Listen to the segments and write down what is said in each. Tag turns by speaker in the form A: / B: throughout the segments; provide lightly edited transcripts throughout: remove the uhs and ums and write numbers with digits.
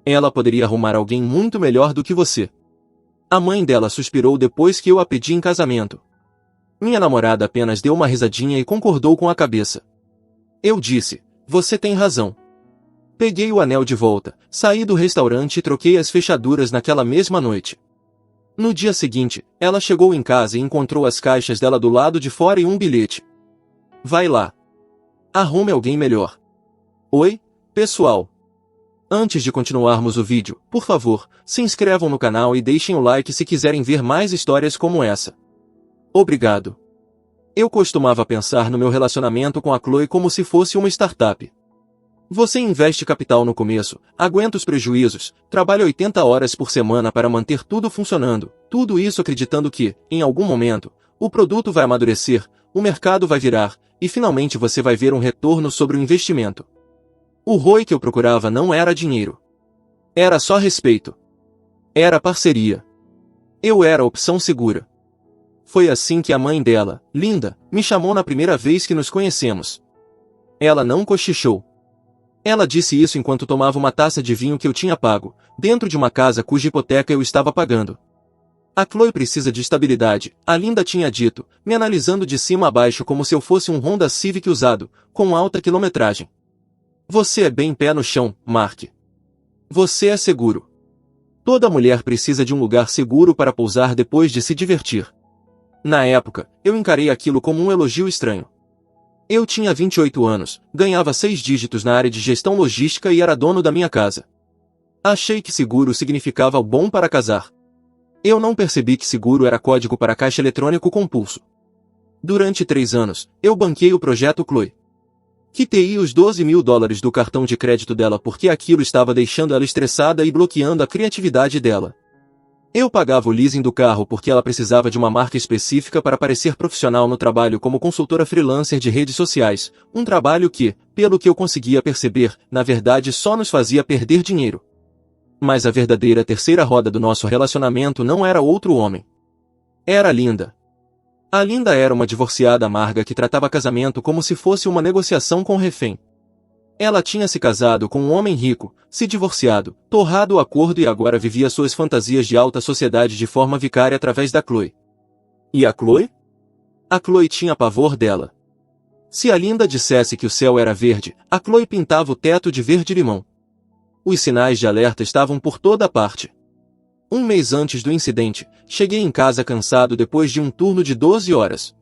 A: Ela poderia arrumar alguém muito melhor do que você. A mãe dela suspirou depois que eu a pedi em casamento. Minha namorada apenas deu uma risadinha e concordou com a cabeça. Eu disse, você tem razão. Peguei o anel de volta, saí do restaurante e troquei as fechaduras naquela mesma noite. No dia seguinte, ela chegou em casa e encontrou as caixas dela do lado de fora e um bilhete. Vai lá. Arrume alguém melhor. Oi, pessoal. Antes de continuarmos o vídeo, por favor, se inscrevam no canal e deixem o like se quiserem ver mais histórias como essa. Obrigado. Eu costumava pensar no meu relacionamento com a Chloe como se fosse uma startup. Você investe capital no começo, aguenta os prejuízos, trabalha 80 horas por semana para manter tudo funcionando, tudo isso acreditando que, em algum momento, o produto vai amadurecer, o mercado vai virar, e finalmente você vai ver um retorno sobre o investimento. O ROI que eu procurava não era dinheiro. Era só respeito. Era parceria. Eu era a opção segura. Foi assim que a mãe dela, Linda, me chamou na primeira vez que nos conhecemos. Ela não cochichou. Ela disse isso enquanto tomava uma taça de vinho que eu tinha pago, dentro de uma casa cuja hipoteca eu estava pagando. A Chloe precisa de estabilidade, a Linda tinha dito, me analisando de cima a baixo como se eu fosse um Honda Civic usado, com alta quilometragem. Você é bem pé no chão, Mark. Você é seguro. Toda mulher precisa de um lugar seguro para pousar depois de se divertir. Na época, eu encarei aquilo como um elogio estranho. Eu tinha 28 anos, ganhava 6 dígitos na área de gestão logística e era dono da minha casa. Achei que seguro significava bom para casar. Eu não percebi que seguro era código para caixa eletrônico com pulso. Durante 3 anos, eu banquei o projeto Chloe. Quitei os $12.000 do cartão de crédito dela porque aquilo estava deixando ela estressada e bloqueando a criatividade dela. Eu pagava o leasing do carro porque ela precisava de uma marca específica para parecer profissional no trabalho como consultora freelancer de redes sociais, um trabalho que, pelo que eu conseguia perceber, na verdade só nos fazia perder dinheiro. Mas a verdadeira terceira roda do nosso relacionamento não era outro homem. Era a Linda. A Linda era uma divorciada amarga que tratava casamento como se fosse uma negociação com refém. Ela tinha se casado com um homem rico, se divorciado, torrado o acordo e agora vivia suas fantasias de alta sociedade de forma vicária através da Chloe. E a Chloe? A Chloe tinha pavor dela. Se a Linda dissesse que o céu era verde, a Chloe pintava o teto de verde-limão. Os sinais de alerta estavam por toda parte. Um mês antes do incidente, cheguei em casa cansado depois de um turno de 12 horas.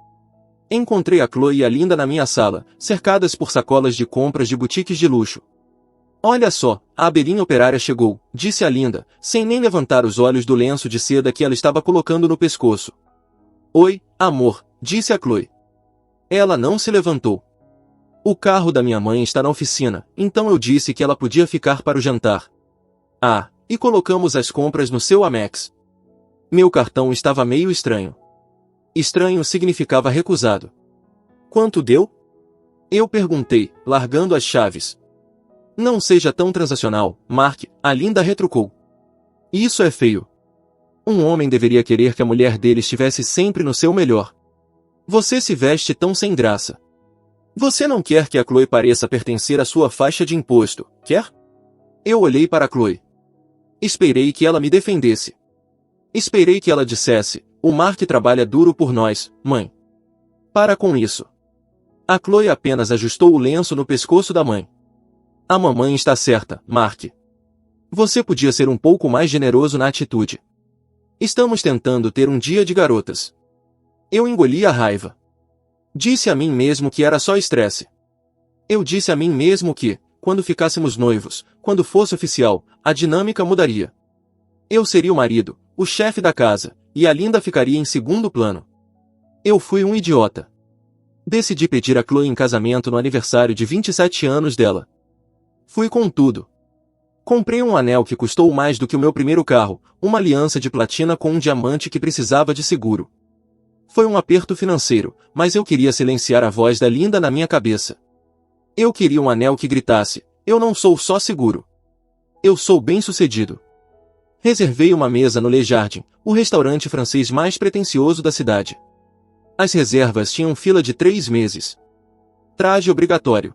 A: Encontrei a Chloe e a Linda na minha sala, cercadas por sacolas de compras de boutiques de luxo. Olha só, a abelhinha operária chegou, disse a Linda, sem nem levantar os olhos do lenço de seda que ela estava colocando no pescoço. Oi, amor, disse a Chloe. Ela não se levantou. O carro da minha mãe está na oficina, então eu disse que ela podia ficar para o jantar. Ah, e colocamos as compras no seu Amex. Meu cartão estava meio estranho. Estranho significava recusado. Quanto deu? Eu perguntei, largando as chaves. Não seja tão transacional, Mark, a Linda retrucou. Isso é feio. Um homem deveria querer que a mulher dele estivesse sempre no seu melhor. Você se veste tão sem graça. Você não quer que a Chloe pareça pertencer à sua faixa de imposto, quer? Eu olhei para a Chloe. Esperei que ela me defendesse. Esperei que ela dissesse, o Mark trabalha duro por nós, mãe. Para com isso. A Chloe apenas ajustou o lenço no pescoço da mãe. A mamãe está certa, Mark. Você podia ser um pouco mais generoso na atitude. Estamos tentando ter um dia de garotas. Eu engoli a raiva. Disse a mim mesmo que era só estresse. Eu disse a mim mesmo que, quando ficássemos noivos, quando fosse oficial, a dinâmica mudaria. Eu seria o marido, o chefe da casa, e a Linda ficaria em segundo plano. Eu fui um idiota. Decidi pedir a Chloe em casamento no aniversário de 27 anos dela. Fui com tudo. Comprei um anel que custou mais do que o meu primeiro carro, uma aliança de platina com um diamante que precisava de seguro. Foi um aperto financeiro, mas eu queria silenciar a voz da Linda na minha cabeça. Eu queria um anel que gritasse, eu não sou só seguro. Eu sou bem-sucedido. Reservei uma mesa no Le Jardin, o restaurante francês mais pretensioso da cidade. As reservas tinham fila de 3 meses. Traje obrigatório.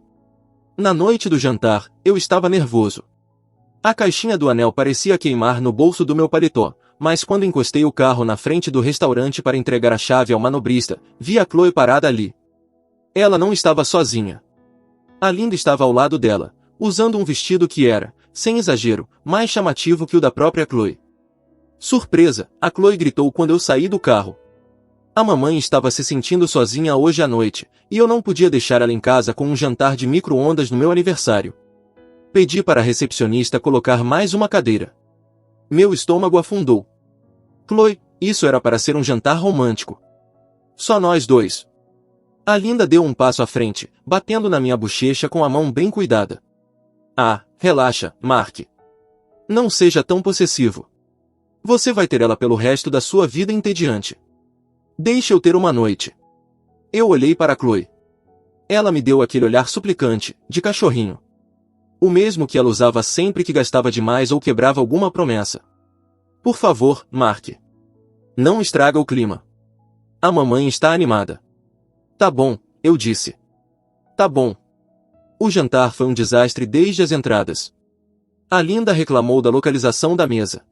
A: Na noite do jantar, eu estava nervoso. A caixinha do anel parecia queimar no bolso do meu paletó, mas quando encostei o carro na frente do restaurante para entregar a chave ao manobrista, vi a Chloe parada ali. Ela não estava sozinha. A Linda estava ao lado dela, usando um vestido que era, sem exagero, mais chamativo que o da própria Chloe. Surpresa, a Chloe gritou quando eu saí do carro. A mamãe estava se sentindo sozinha hoje à noite, e eu não podia deixar ela em casa com um jantar de micro-ondas no meu aniversário. Pedi para a recepcionista colocar mais uma cadeira. Meu estômago afundou. Chloe, isso era para ser um jantar romântico. Só nós dois. A Linda deu um passo à frente, batendo na minha bochecha com a mão bem cuidada. Ah, relaxa, Mark. Não seja tão possessivo. Você vai ter ela pelo resto da sua vida entediante. Deixe eu ter uma noite. Eu olhei para Chloe. Ela me deu aquele olhar suplicante, de cachorrinho. O mesmo que ela usava sempre que gastava demais ou quebrava alguma promessa. Por favor, Mark. Não estraga o clima. A mamãe está animada. Tá bom, eu disse. Tá bom. O jantar foi um desastre desde as entradas. A Linda reclamou da localização da mesa.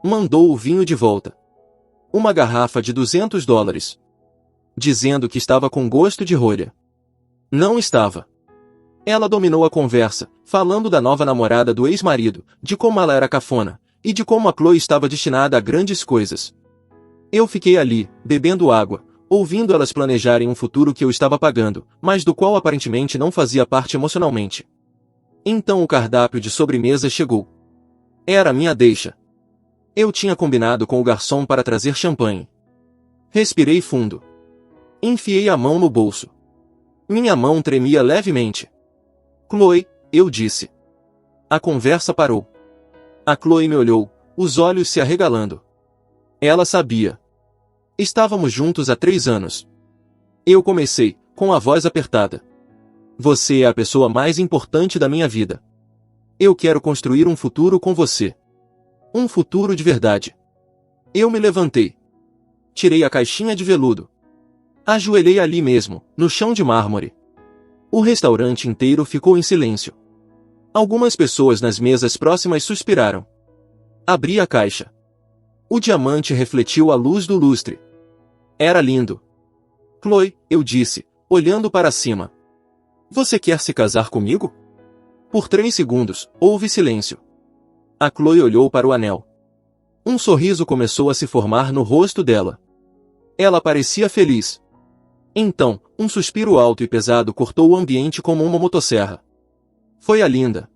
A: Mandou o vinho de volta. Uma garrafa de $200. Dizendo que estava com gosto de rolha. Não estava. Ela dominou a conversa, falando da nova namorada do ex-marido, de como ela era cafona, e de como a Chloe estava destinada a grandes coisas. Eu fiquei ali, bebendo água, ouvindo elas planejarem um futuro que eu estava pagando, mas do qual aparentemente não fazia parte emocionalmente. Então o cardápio de sobremesa chegou. Era minha deixa. Eu tinha combinado com o garçom para trazer champanhe. Respirei fundo. Enfiei a mão no bolso. Minha mão tremia levemente. Chloe, eu disse. A conversa parou. A Chloe me olhou, os olhos se arregalando. Ela sabia. Estávamos juntos há 3 anos. Eu comecei, com a voz apertada. Você é a pessoa mais importante da minha vida. Eu quero construir um futuro com você. Um futuro de verdade. Eu me levantei. Tirei a caixinha de veludo. Ajoelhei ali mesmo, no chão de mármore. O restaurante inteiro ficou em silêncio. Algumas pessoas nas mesas próximas suspiraram. Abri a caixa. O diamante refletiu a luz do lustre. Era lindo. Chloe, eu disse, olhando para cima. Você quer se casar comigo? Por 3 segundos, houve silêncio. A Chloe olhou para o anel. Um sorriso começou a se formar no rosto dela. Ela parecia feliz. Então, um suspiro alto e pesado cortou o ambiente como uma motosserra. Foi a Linda.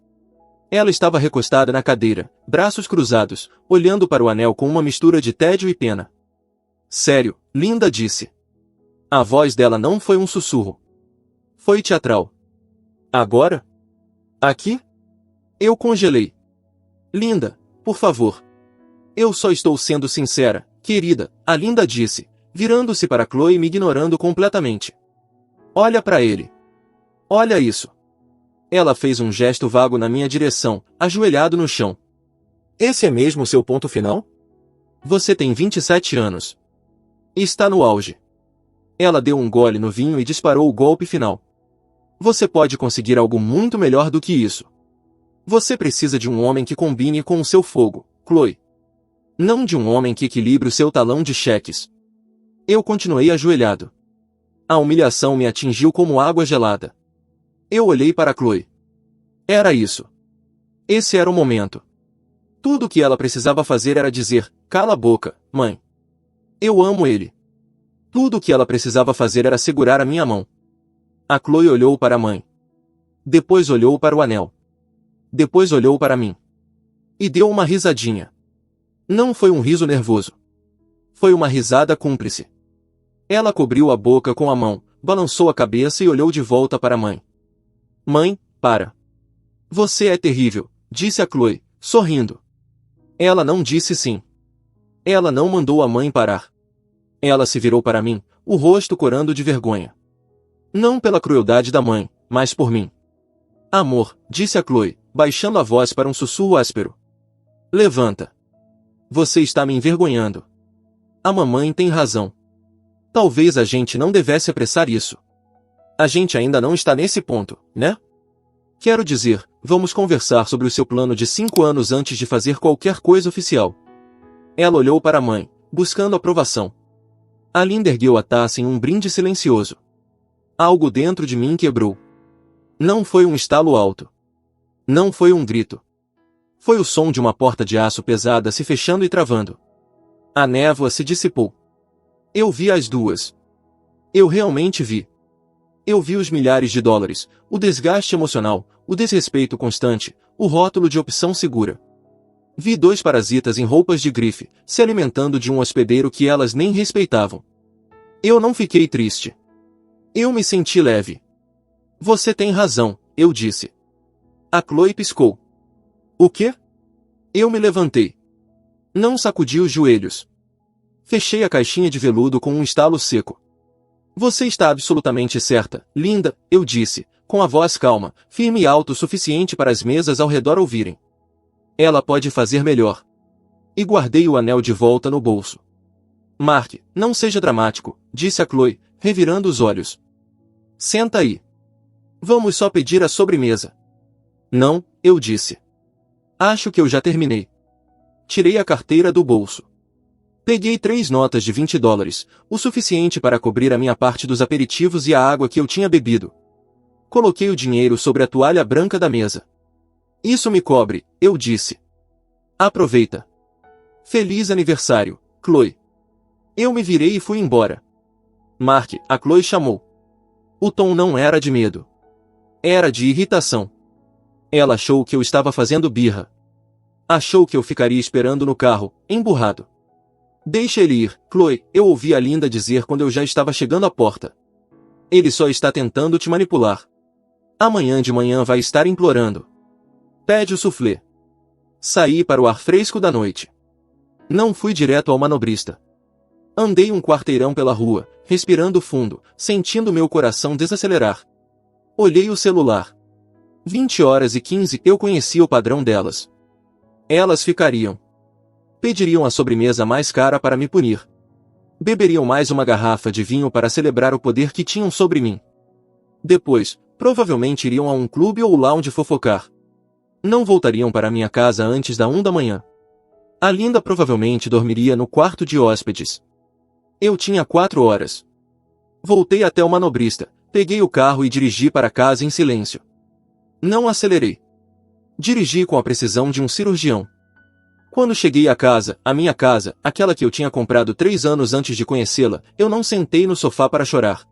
A: Ela estava recostada na cadeira, braços cruzados, olhando para o anel com uma mistura de tédio e pena. Sério, Linda disse. A voz dela não foi um sussurro. Foi teatral. Agora? Aqui? Eu congelei. Linda, por favor. Eu só estou sendo sincera, querida, a Linda disse, virando-se para Chloe e me ignorando completamente. Olha para ele. Olha isso. Ela fez um gesto vago na minha direção, ajoelhado no chão. Esse é mesmo o seu ponto final? Você tem 27 anos. Está no auge. Ela deu um gole no vinho e disparou o golpe final. Você pode conseguir algo muito melhor do que isso. Você precisa de um homem que combine com o seu fogo, Chloe. Não de um homem que equilibre o seu talão de cheques. Eu continuei ajoelhado. A humilhação me atingiu como água gelada. Eu olhei para Chloe. Era isso. Esse era o momento. Tudo o que ela precisava fazer era dizer, cala a boca, mãe. Eu amo ele. Tudo o que ela precisava fazer era segurar a minha mão. A Chloe olhou para a mãe. Depois olhou para o anel. Depois olhou para mim. E deu uma risadinha. Não foi um riso nervoso. Foi uma risada cúmplice. Ela cobriu a boca com a mão, balançou a cabeça e olhou de volta para a mãe. Mãe, para. Você é terrível, disse a Chloe, sorrindo. Ela não disse sim. Ela não mandou a mãe parar. Ela se virou para mim, o rosto corando de vergonha. Não pela crueldade da mãe, mas por mim. Amor, disse a Chloe, baixando a voz para um sussurro áspero. Levanta. Você está me envergonhando. A mamãe tem razão. Talvez a gente não devesse apressar isso. A gente ainda não está nesse ponto, né? Quero dizer, vamos conversar sobre o seu plano de 5 anos antes de fazer qualquer coisa oficial. Ela olhou para a mãe, buscando aprovação. A Linda ergueu a taça em um brinde silencioso. Algo dentro de mim quebrou. Não foi um estalo alto. Não foi um grito. Foi o som de uma porta de aço pesada se fechando e travando. A névoa se dissipou. Eu vi as duas. Eu realmente vi. Eu vi os milhares de dólares, o desgaste emocional, o desrespeito constante, o rótulo de opção segura. Vi 2 parasitas em roupas de grife, se alimentando de um hospedeiro que elas nem respeitavam. Eu não fiquei triste. Eu me senti leve. Você tem razão, eu disse. A Chloe piscou. O quê? Eu me levantei. Não sacudi os joelhos. Fechei a caixinha de veludo com um estalo seco. Você está absolutamente certa, Linda, eu disse, com a voz calma, firme e alto o suficiente para as mesas ao redor ouvirem. Ela pode fazer melhor. E guardei o anel de volta no bolso. Mark, não seja dramático, disse a Chloe, revirando os olhos. Senta aí. Vamos só pedir a sobremesa. Não, eu disse. Acho que eu já terminei. Tirei a carteira do bolso. Peguei 3 notas de $20, o suficiente para cobrir a minha parte dos aperitivos e a água que eu tinha bebido. Coloquei o dinheiro sobre a toalha branca da mesa. Isso me cobre, eu disse. Aproveita. Feliz aniversário, Chloe. Eu me virei e fui embora. Mark, a Chloe chamou. O tom não era de medo. Era de irritação. Ela achou que eu estava fazendo birra. Achou que eu ficaria esperando no carro, emburrado. Deixa ele ir, Chloe, eu ouvi a Linda dizer quando eu já estava chegando à porta. Ele só está tentando te manipular. Amanhã de manhã vai estar implorando. Pede o soufflé. Saí para o ar fresco da noite. Não fui direto ao manobrista. Andei um quarteirão pela rua, respirando fundo, sentindo meu coração desacelerar. Olhei o celular. 20h15 eu conhecia o padrão delas. Elas ficariam. Pediriam a sobremesa mais cara para me punir. Beberiam mais uma garrafa de vinho para celebrar o poder que tinham sobre mim. Depois, provavelmente iriam a um clube ou lounge fofocar. Não voltariam para minha casa antes da 1 da manhã. A Linda provavelmente dormiria no quarto de hóspedes. Eu tinha 4 horas. Voltei até o manobrista, peguei o carro e dirigi para casa em silêncio. Não acelerei. Dirigi com a precisão de um cirurgião. Quando cheguei à casa, a minha casa, aquela que eu tinha comprado 3 anos antes de conhecê-la, eu não sentei no sofá para chorar.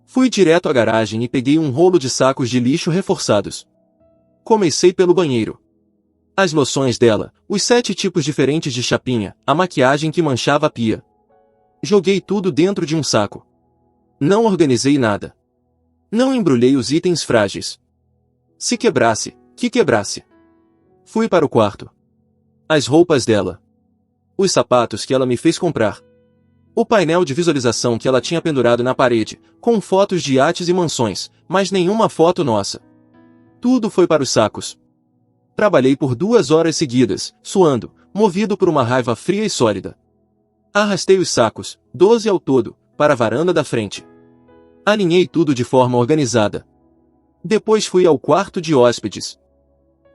A: Fui direto à garagem e peguei um rolo de sacos de lixo reforçados. Comecei pelo banheiro. As loções dela, os 7 tipos diferentes de chapinha, a maquiagem que manchava a pia. Joguei tudo dentro de um saco. Não organizei nada. Não embrulhei os itens frágeis. Se quebrasse, que quebrasse. Fui para o quarto. As roupas dela. Os sapatos que ela me fez comprar. O painel de visualização que ela tinha pendurado na parede, com fotos de iates e mansões, mas nenhuma foto nossa. Tudo foi para os sacos. Trabalhei por 2 horas seguidas, suando, movido por uma raiva fria e sólida. Arrastei os sacos, 12 ao todo, para a varanda da frente. Alinhei tudo de forma organizada. Depois fui ao quarto de hóspedes.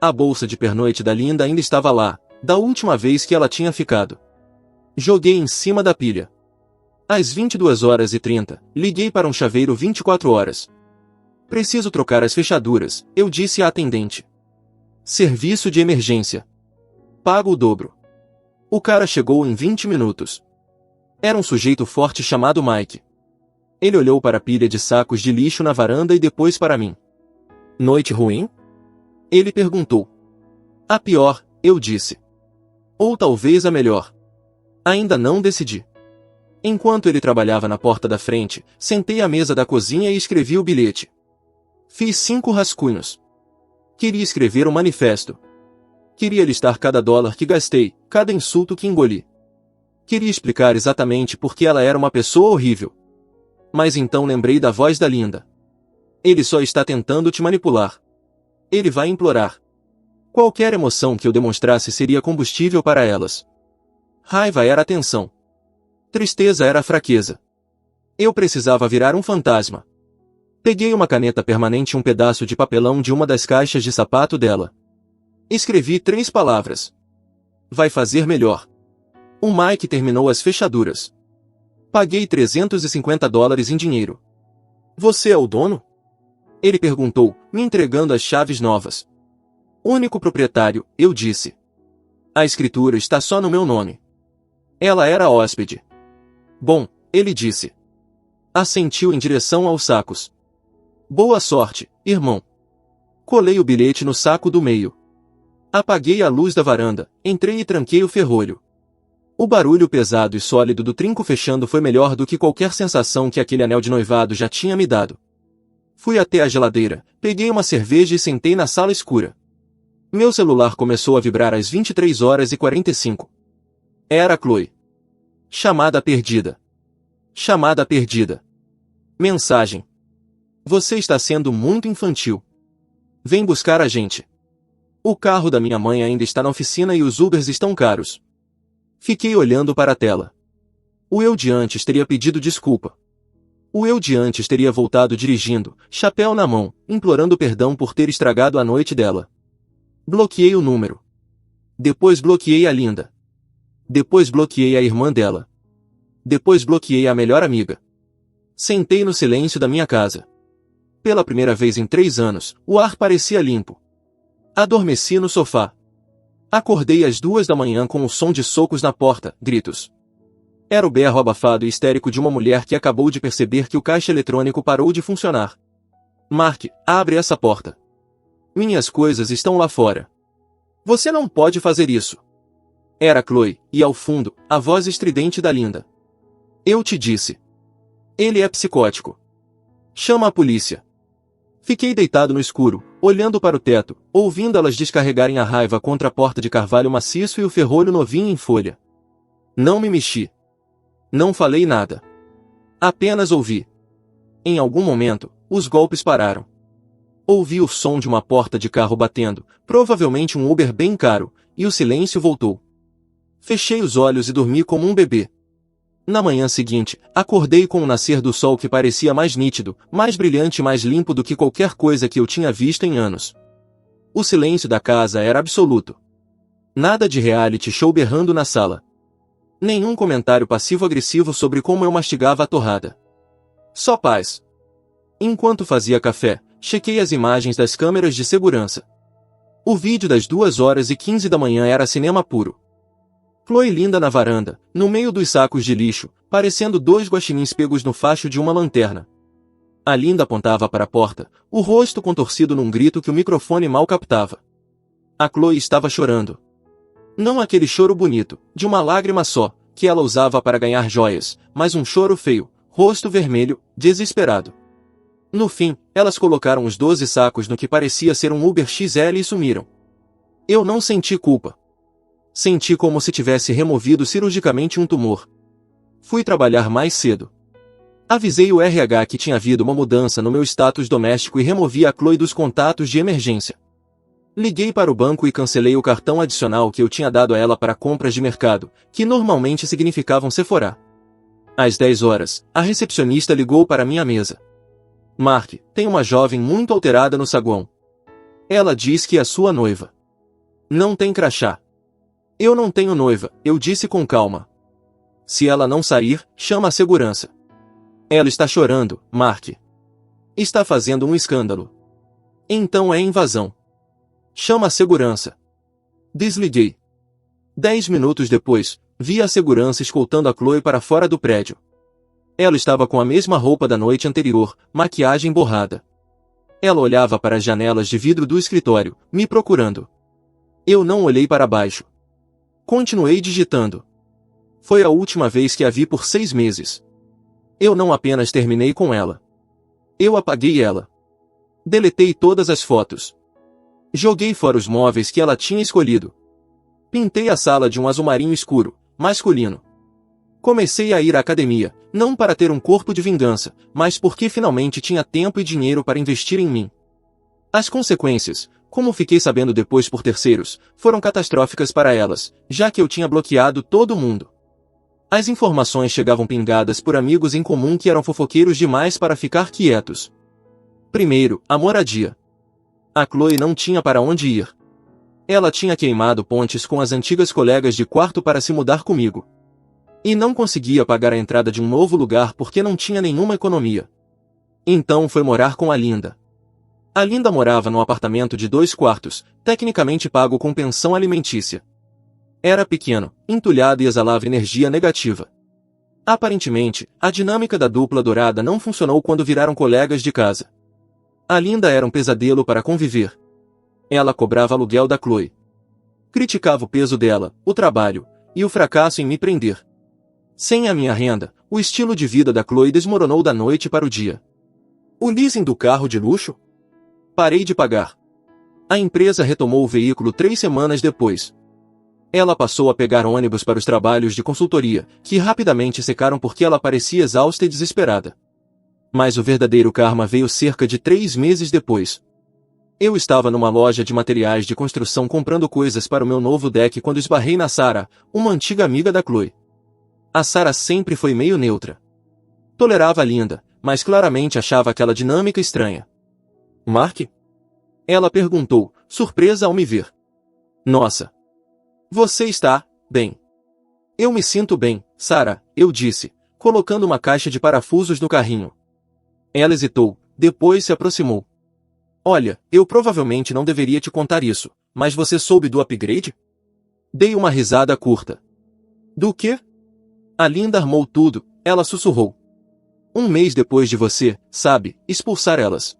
A: A bolsa de pernoite da Linda ainda estava lá, da última vez que ela tinha ficado. Joguei em cima da pilha. Às 22h30, liguei para um chaveiro 24 horas. Preciso trocar as fechaduras, eu disse à atendente. Serviço de emergência. Pago o dobro. O cara chegou em 20 minutos. Era um sujeito forte chamado Mike. Ele olhou para a pilha de sacos de lixo na varanda e depois para mim. Noite ruim? Ele perguntou. A pior, eu disse. Ou talvez a melhor. Ainda não decidi. Enquanto ele trabalhava na porta da frente, sentei à mesa da cozinha e escrevi o bilhete. Fiz 5 rascunhos. Queria escrever um manifesto. Queria listar cada dólar que gastei, cada insulto que engoli. Queria explicar exatamente por que ela era uma pessoa horrível. Mas então lembrei da voz da Linda. Ele só está tentando te manipular. Ele vai implorar. Qualquer emoção que eu demonstrasse seria combustível para elas. Raiva era a tensão. Tristeza era a fraqueza. Eu precisava virar um fantasma. Peguei uma caneta permanente e um pedaço de papelão de uma das caixas de sapato dela. Escrevi 3 palavras. Vai fazer melhor. O Mike terminou as fechaduras. Paguei $350 em dinheiro. Você é o dono? Ele perguntou, me entregando as chaves novas. Único proprietário, eu disse. A escritura está só no meu nome. Ela era hóspede. Bom, ele disse. Assentiu em direção aos sacos. Boa sorte, irmão. Colei o bilhete no saco do meio. Apaguei a luz da varanda, entrei e tranquei o ferrolho. O barulho pesado e sólido do trinco fechando foi melhor do que qualquer sensação que aquele anel de noivado já tinha me dado. Fui até a geladeira, peguei uma cerveja e sentei na sala escura. Meu celular começou a vibrar às 23h45. Era Chloe. Chamada perdida. Chamada perdida. Mensagem. Você está sendo muito infantil. Vem buscar a gente. O carro da minha mãe ainda está na oficina e os Ubers estão caros. Fiquei olhando para a tela. O eu de antes teria pedido desculpa. O eu de antes teria voltado dirigindo, chapéu na mão, implorando perdão por ter estragado a noite dela. Bloqueei o número. Depois bloqueei a Linda. Depois bloqueei a irmã dela. Depois bloqueei a melhor amiga. Sentei no silêncio da minha casa. Pela primeira vez em 3 anos, o ar parecia limpo. Adormeci no sofá. Acordei às 2 da manhã com o som de socos na porta, gritos. Era o berro abafado e histérico de uma mulher que acabou de perceber que o caixa eletrônico parou de funcionar. Mark, abre essa porta. Minhas coisas estão lá fora. Você não pode fazer isso. Era Chloe, e ao fundo, a voz estridente da Linda. Eu te disse. Ele é psicótico. Chama a polícia. Fiquei deitado no escuro, olhando para o teto, ouvindo elas descarregarem a raiva contra a porta de carvalho maciço e o ferrolho novinho em folha. Não me mexi. Não falei nada. Apenas ouvi. Em algum momento, os golpes pararam. Ouvi o som de uma porta de carro batendo, provavelmente um Uber bem caro, e o silêncio voltou. Fechei os olhos e dormi como um bebê. Na manhã seguinte, acordei com o nascer do sol que parecia mais nítido, mais brilhante e mais limpo do que qualquer coisa que eu tinha visto em anos. O silêncio da casa era absoluto. Nada de reality show berrando na sala. Nenhum comentário passivo-agressivo sobre como eu mastigava a torrada. Só paz. Enquanto fazia café, chequei as imagens das câmeras de segurança. O vídeo das 2h15 da manhã era cinema puro. Chloe e Linda na varanda, no meio dos sacos de lixo, parecendo 2 guaxinins pegos no facho de uma lanterna. A Linda apontava para a porta, o rosto contorcido num grito que o microfone mal captava. A Chloe estava chorando. Não aquele choro bonito, de uma lágrima só, que ela usava para ganhar joias, mas um choro feio, rosto vermelho, desesperado. No fim, elas colocaram os 12 sacos no que parecia ser um Uber XL e sumiram. Eu não senti culpa. Senti como se tivesse removido cirurgicamente um tumor. Fui trabalhar mais cedo. Avisei o RH que tinha havido uma mudança no meu status doméstico e removi a Chloe dos contatos de emergência. Liguei para o banco e cancelei o cartão adicional que eu tinha dado a ela para compras de mercado, que normalmente significavam Sephora. Às 10 horas, a recepcionista ligou para minha mesa. Mark, tem uma jovem muito alterada no saguão. Ela diz que é sua noiva. Não tem crachá. Eu não tenho noiva, eu disse com calma. Se ela não sair, chama a segurança. Ela está chorando, Mark. Está fazendo um escândalo. Então é invasão. Chama a segurança. Desliguei. 10 minutos depois, vi a segurança escoltando a Chloe para fora do prédio. Ela estava com a mesma roupa da noite anterior, maquiagem borrada. Ela olhava para as janelas de vidro do escritório, me procurando. Eu não olhei para baixo. Continuei digitando. Foi a última vez que a vi por 6 meses. Eu não apenas terminei com ela. Eu apaguei ela. Deletei todas as fotos. Joguei fora os móveis que ela tinha escolhido. Pintei a sala de um azul marinho escuro, masculino. Comecei a ir à academia, não para ter um corpo de vingança, mas porque finalmente tinha tempo e dinheiro para investir em mim. As consequências, como fiquei sabendo depois por terceiros, foram catastróficas para elas, já que eu tinha bloqueado todo mundo. As informações chegavam pingadas por amigos em comum que eram fofoqueiros demais para ficar quietos. Primeiro, a moradia. A Chloe não tinha para onde ir. Ela tinha queimado pontes com as antigas colegas de quarto para se mudar comigo. E não conseguia pagar a entrada de um novo lugar porque não tinha nenhuma economia. Então foi morar com a Linda. A Linda morava num apartamento de 2 quartos, tecnicamente pago com pensão alimentícia. Era pequeno, entulhado e exalava energia negativa. Aparentemente, a dinâmica da dupla dourada não funcionou quando viraram colegas de casa. A Linda era um pesadelo para conviver. Ela cobrava aluguel da Chloe. Criticava o peso dela, o trabalho, e o fracasso em me prender. Sem a minha renda, o estilo de vida da Chloe desmoronou da noite para o dia. O leasing do carro de luxo? Parei de pagar. A empresa retomou o veículo 3 semanas depois. Ela passou a pegar ônibus para os trabalhos de consultoria, que rapidamente secaram porque ela parecia exausta e desesperada. Mas o verdadeiro karma veio cerca de 3 meses depois. Eu estava numa loja de materiais de construção comprando coisas para o meu novo deck quando esbarrei na Sarah, uma antiga amiga da Chloe. A Sarah sempre foi meio neutra. Tolerava a Linda, mas claramente achava aquela dinâmica estranha. Mark? Ela perguntou, surpresa ao me ver. Nossa! Você está bem. Eu me sinto bem, Sarah, eu disse, colocando uma caixa de parafusos no carrinho. Ela hesitou, depois se aproximou. Olha, eu provavelmente não deveria te contar isso, mas você soube do upgrade? Dei uma risada curta. Do quê? A Linda armou tudo, ela sussurrou. 1 mês depois de você, sabe, expulsar elas.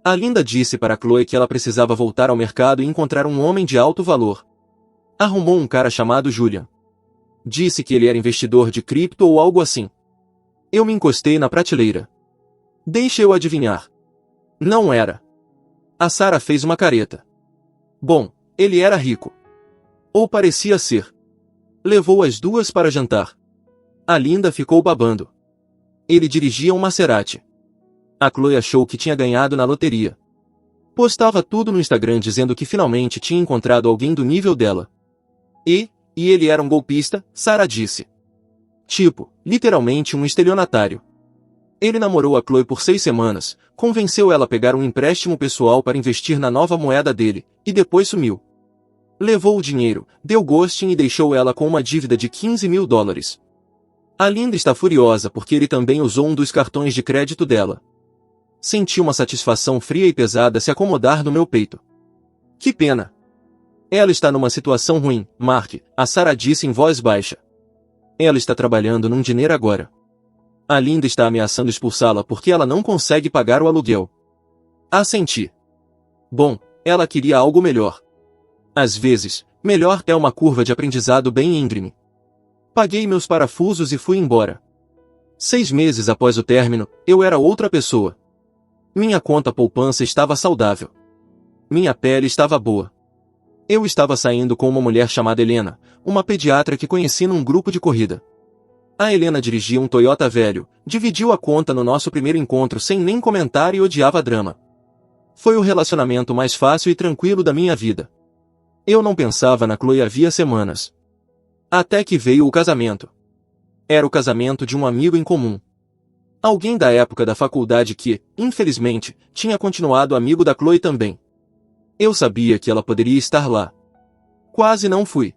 A: A Linda disse para Chloe que ela precisava voltar ao mercado e encontrar um homem de alto valor. Arrumou um cara chamado Julian. Disse que ele era investidor de cripto ou algo assim. Eu me encostei na prateleira. Deixa eu adivinhar. Não era. A Sarah fez uma careta. Bom, ele era rico. Ou parecia ser. Levou as duas para jantar. A Linda ficou babando. Ele dirigia um Maserati. A Chloe achou que tinha ganhado na loteria. Postava tudo no Instagram dizendo que finalmente tinha encontrado alguém do nível dela. E ele era um golpista, Sarah disse. Tipo, literalmente um estelionatário. Ele namorou a Chloe por 6 semanas, convenceu ela a pegar um empréstimo pessoal para investir na nova moeda dele, e depois sumiu. Levou o dinheiro, deu ghosting e deixou ela com uma dívida de $15 mil. A Linda está furiosa porque ele também usou um dos cartões de crédito dela. Senti uma satisfação fria e pesada se acomodar no meu peito. Que pena. Ela está numa situação ruim, Mark, a Sarah disse em voz baixa. Ela está trabalhando num dinheiro agora. A Linda está ameaçando expulsá-la porque ela não consegue pagar o aluguel. Assenti. Bom, ela queria algo melhor. Às vezes, melhor é uma curva de aprendizado bem íngreme. Paguei meus parafusos e fui embora. 6 meses após o término, eu era outra pessoa. Minha conta poupança estava saudável. Minha pele estava boa. Eu estava saindo com uma mulher chamada Helena, uma pediatra que conheci num grupo de corrida. A Helena dirigia um Toyota velho, dividiu a conta no nosso primeiro encontro sem nem comentar e odiava drama. Foi o relacionamento mais fácil e tranquilo da minha vida. Eu não pensava na Chloe havia semanas. Até que veio o casamento. Era o casamento de um amigo em comum. Alguém da época da faculdade que, infelizmente, tinha continuado amigo da Chloe também. Eu sabia que ela poderia estar lá. Quase não fui.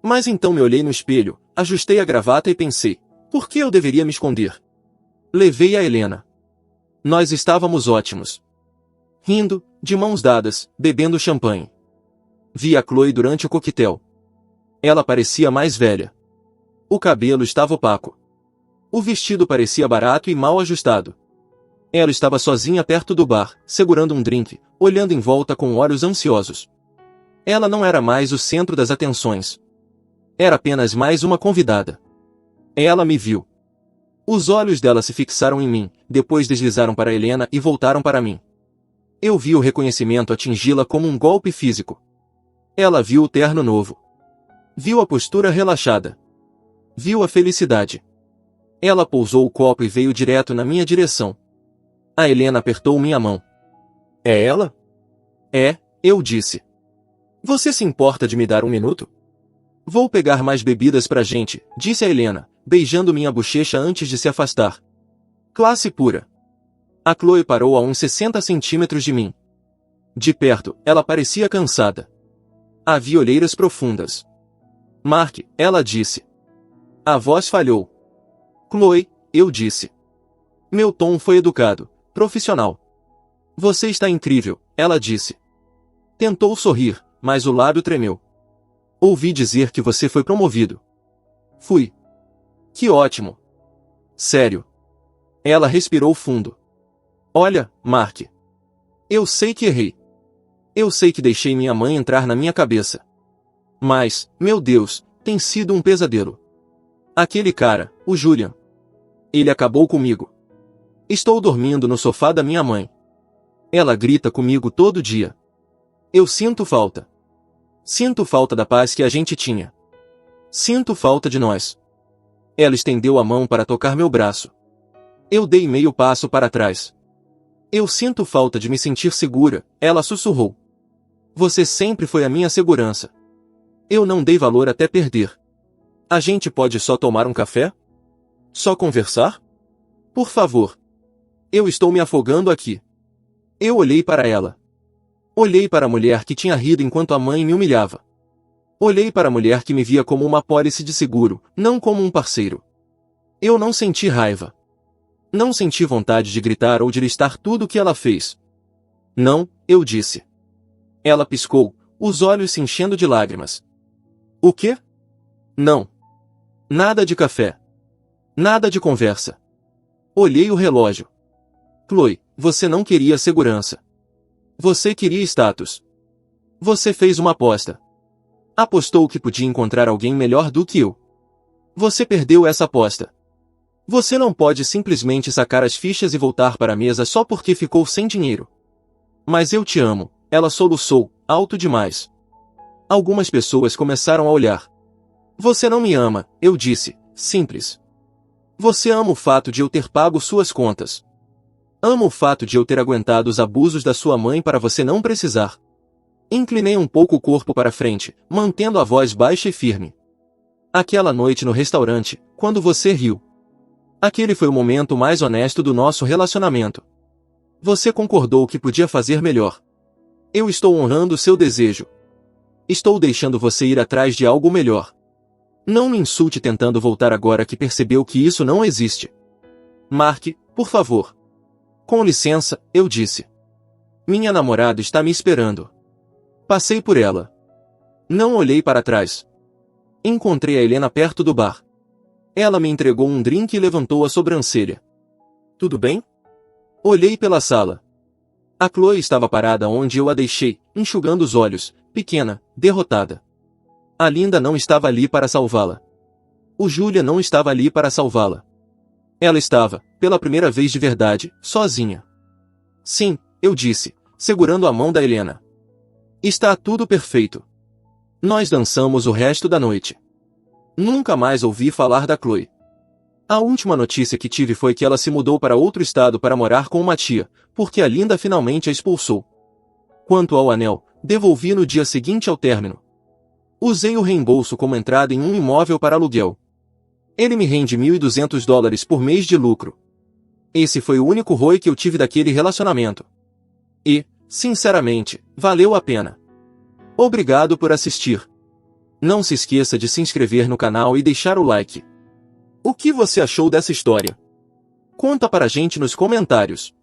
A: Mas então me olhei no espelho, ajustei a gravata e pensei, por que eu deveria me esconder? Levei a Helena. Nós estávamos ótimos. Rindo, de mãos dadas, bebendo champanhe. Vi a Chloe durante o coquetel. Ela parecia mais velha. O cabelo estava opaco. O vestido parecia barato e mal ajustado. Ela estava sozinha perto do bar, segurando um drink, olhando em volta com olhos ansiosos. Ela não era mais o centro das atenções. Era apenas mais uma convidada. Ela me viu. Os olhos dela se fixaram em mim, depois deslizaram para Helena e voltaram para mim. Eu vi o reconhecimento atingi-la como um golpe físico. Ela viu o terno novo. Viu a postura relaxada. Viu a felicidade. Ela pousou o copo e veio direto na minha direção. A Helena apertou minha mão. É ela? É, eu disse. Você se importa de me dar 1 minuto? Vou pegar mais bebidas pra gente, disse a Helena, beijando minha bochecha antes de se afastar. Classe pura. A Chloe parou a uns 60 centímetros de mim. De perto, ela parecia cansada. Havia olheiras profundas. Mark, ela disse. A voz falhou. Chloe, eu disse. Meu tom foi educado, profissional. Você está incrível, ela disse. Tentou sorrir, mas o lábio tremeu. Ouvi dizer que você foi promovido. Fui. Que ótimo. Sério. Ela respirou fundo. Olha, Mark. Eu sei que errei. Eu sei que deixei minha mãe entrar na minha cabeça. Mas, meu Deus, tem sido um pesadelo. Aquele cara, o Julian. Ele acabou comigo. Estou dormindo no sofá da minha mãe. Ela grita comigo todo dia. Eu sinto falta. Sinto falta da paz que a gente tinha. Sinto falta de nós. Ela estendeu a mão para tocar meu braço. Eu dei meio passo para trás. Eu sinto falta de me sentir segura, ela sussurrou. Você sempre foi a minha segurança. Eu não dei valor até perder. A gente pode só tomar um café? Só conversar? Por favor. Eu estou me afogando aqui. Eu olhei para ela. Olhei para a mulher que tinha rido enquanto a mãe me humilhava. Olhei para a mulher que me via como uma apólice de seguro, não como um parceiro. Eu não senti raiva. Não senti vontade de gritar ou de listar tudo o que ela fez. Não, eu disse. Ela piscou, os olhos se enchendo de lágrimas. O quê? Não. Nada de café. Nada de conversa. Olhei o relógio. Chloe, você não queria segurança. Você queria status. Você fez uma aposta. Apostou que podia encontrar alguém melhor do que eu. Você perdeu essa aposta. Você não pode simplesmente sacar as fichas e voltar para a mesa só porque ficou sem dinheiro. Mas eu te amo, ela soluçou, alto demais. Algumas pessoas começaram a olhar. Você não me ama, eu disse, simples. Você ama o fato de eu ter pago suas contas. Ama o fato de eu ter aguentado os abusos da sua mãe para você não precisar. Inclinei um pouco o corpo para frente, mantendo a voz baixa e firme. Aquela noite no restaurante, quando você riu. Aquele foi o momento mais honesto do nosso relacionamento. Você concordou que podia fazer melhor. Eu estou honrando seu desejo. Estou deixando você ir atrás de algo melhor. Não me insulte tentando voltar agora que percebeu que isso não existe. Mark, por favor. Com licença, eu disse. Minha namorada está me esperando. Passei por ela. Não olhei para trás. Encontrei a Helena perto do bar. Ela me entregou um drink e levantou a sobrancelha. Tudo bem? Olhei pela sala. A Chloe estava parada onde eu a deixei, enxugando os olhos, pequena, derrotada. A Linda não estava ali para salvá-la. O Julia não estava ali para salvá-la. Ela estava, pela primeira vez de verdade, sozinha. Sim, eu disse, segurando a mão da Helena. Está tudo perfeito. Nós dançamos o resto da noite. Nunca mais ouvi falar da Chloe. A última notícia que tive foi que ela se mudou para outro estado para morar com uma tia, porque a Linda finalmente a expulsou. Quanto ao anel, devolvi no dia seguinte ao término. Usei o reembolso como entrada em um imóvel para aluguel. Ele me rende $1.200 por mês de lucro. Esse foi o único ROI que eu tive daquele relacionamento. E, sinceramente, valeu a pena. Obrigado por assistir. Não se esqueça de se inscrever no canal e deixar o like. O que você achou dessa história? Conta para a gente nos comentários.